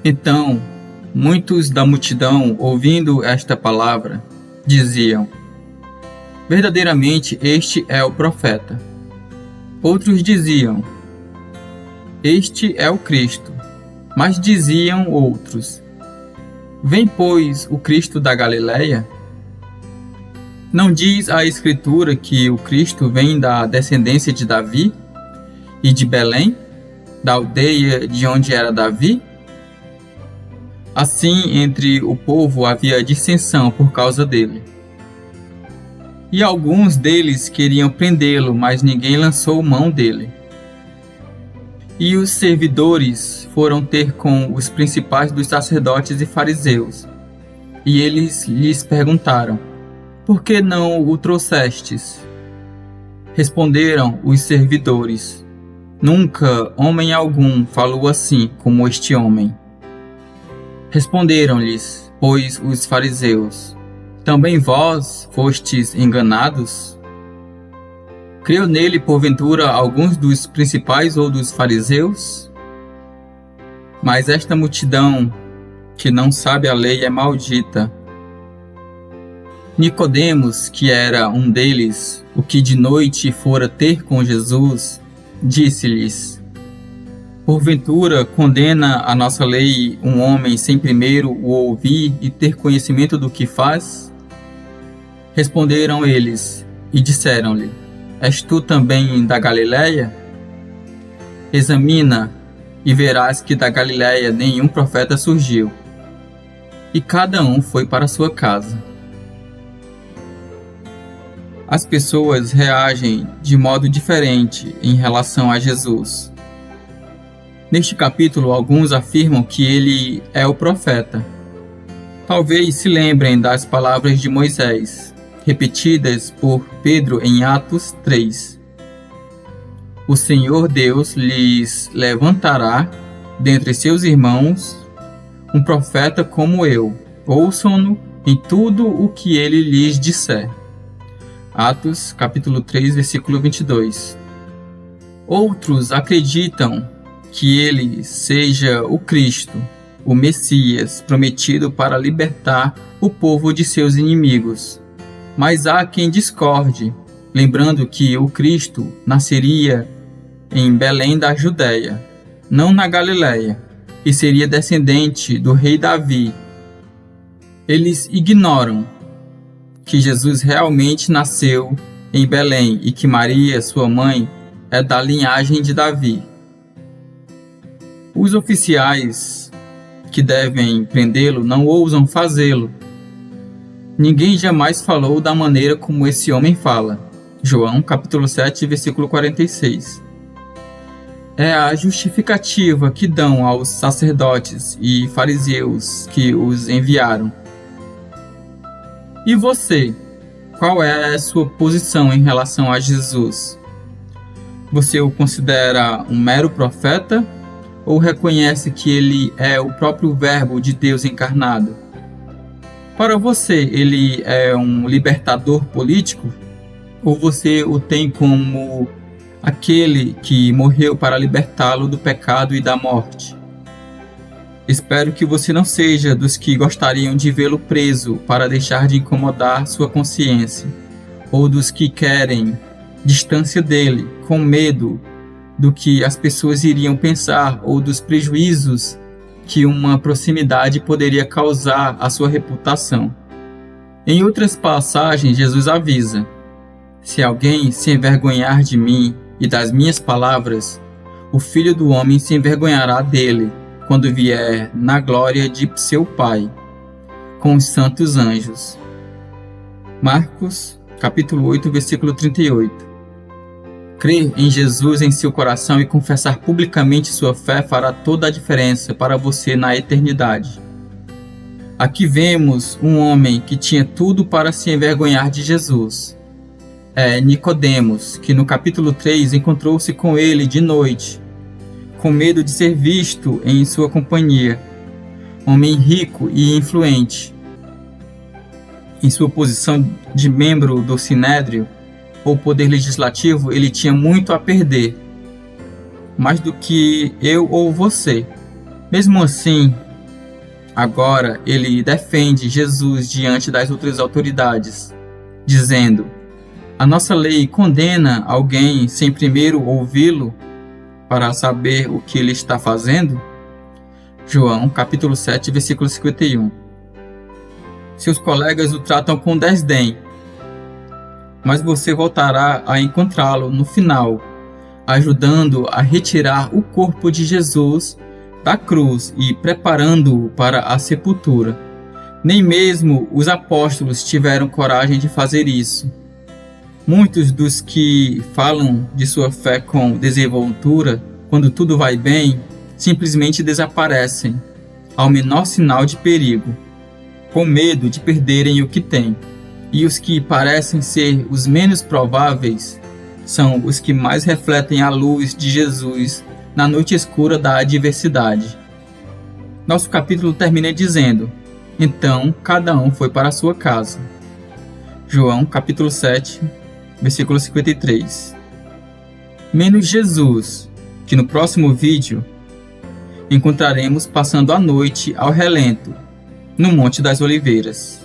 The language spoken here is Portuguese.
Então, muitos da multidão, ouvindo esta palavra, diziam: verdadeiramente este é o profeta. Outros diziam: este é o Cristo. Mas diziam outros: vem, pois, o Cristo da Galileia? Não diz a Escritura que o Cristo vem da descendência de Davi e de Belém, da aldeia de onde era Davi? Assim, entre o povo havia dissensão por causa dele. E alguns deles queriam prendê-lo, mas ninguém lançou mão dele. E os servidores foram ter com os principais dos sacerdotes e fariseus. E eles lhes perguntaram: por que não o trouxestes? Responderam os servidores: nunca homem algum falou assim como este homem. Responderam-lhes, pois, os fariseus: também vós fostes enganados? Creu nele, porventura, alguns dos principais ou dos fariseus? Mas esta multidão, que não sabe a lei, é maldita. Nicodemos, que era um deles, o que de noite fora ter com Jesus, disse-lhes: porventura condena a nossa lei um homem sem primeiro o ouvir e ter conhecimento do que faz? Responderam eles e disseram-lhe: és tu também da Galileia? Examina e verás que da Galileia nenhum profeta surgiu. E cada um foi para sua casa. As pessoas reagem de modo diferente em relação a Jesus. Neste capítulo, alguns afirmam que ele é o profeta. Talvez se lembrem das palavras de Moisés, repetidas por Pedro em Atos 3. O Senhor Deus lhes levantará dentre seus irmãos um profeta como eu. Ouçam-no em tudo o que ele lhes disser. Atos, capítulo 3, versículo 22. Outros acreditam que ele seja o Cristo, o Messias, prometido para libertar o povo de seus inimigos. Mas há quem discorde, lembrando que o Cristo nasceria em Belém da Judéia, não na Galileia, e seria descendente do rei Davi. Eles ignoram que Jesus realmente nasceu em Belém e que Maria, sua mãe, é da linhagem de Davi. Os oficiais que devem prendê-lo não ousam fazê-lo. Ninguém jamais falou da maneira como esse homem fala. João, capítulo 7, versículo 46. É a justificativa que dão aos sacerdotes e fariseus que os enviaram. E você? Qual é a sua posição em relação a Jesus? Você o considera um mero profeta ou reconhece que ele é o próprio Verbo de Deus encarnado? Para você, ele é um libertador político? Ou você o tem como aquele que morreu para libertá-lo do pecado e da morte? Espero que você não seja dos que gostariam de vê-lo preso para deixar de incomodar sua consciência, ou dos que querem distância dele, com medo do que as pessoas iriam pensar ou dos prejuízos que uma proximidade poderia causar à sua reputação. Em outras passagens, Jesus avisa: se alguém se envergonhar de mim e das minhas palavras, o Filho do Homem se envergonhará dele, quando vier na glória de seu Pai, com os santos anjos. Marcos, capítulo 8, versículo 38. Crer em Jesus em seu coração e confessar publicamente sua fé fará toda a diferença para você na eternidade. Aqui vemos um homem que tinha tudo para se envergonhar de Jesus. É Nicodemos, que no capítulo 3 encontrou-se com ele de noite, com medo de ser visto em sua companhia. Homem rico e influente. Em sua posição de membro do Sinédrio, ou poder legislativo, ele tinha muito a perder, mais do que eu ou você. Mesmo assim, Agora ele defende Jesus diante das outras autoridades, dizendo: a nossa lei condena alguém sem primeiro ouvi-lo para saber o que ele está fazendo? João, capítulo 7, versículo 51. Seus colegas o tratam com desdém, mas você voltará a encontrá-lo no final, ajudando a retirar o corpo de Jesus da cruz e preparando-o para a sepultura. Nem mesmo os apóstolos tiveram coragem de fazer isso. Muitos dos que falam de sua fé com desenvoltura, quando tudo vai bem, simplesmente desaparecem ao menor sinal de perigo, com medo de perderem o que têm. E os que parecem ser os menos prováveis são os que mais refletem a luz de Jesus na noite escura da adversidade. Nosso capítulo termina dizendo: então cada um foi para a sua casa. João capítulo 7, versículo 53. Menos Jesus, que no próximo vídeo encontraremos passando a noite ao relento, no Monte das Oliveiras.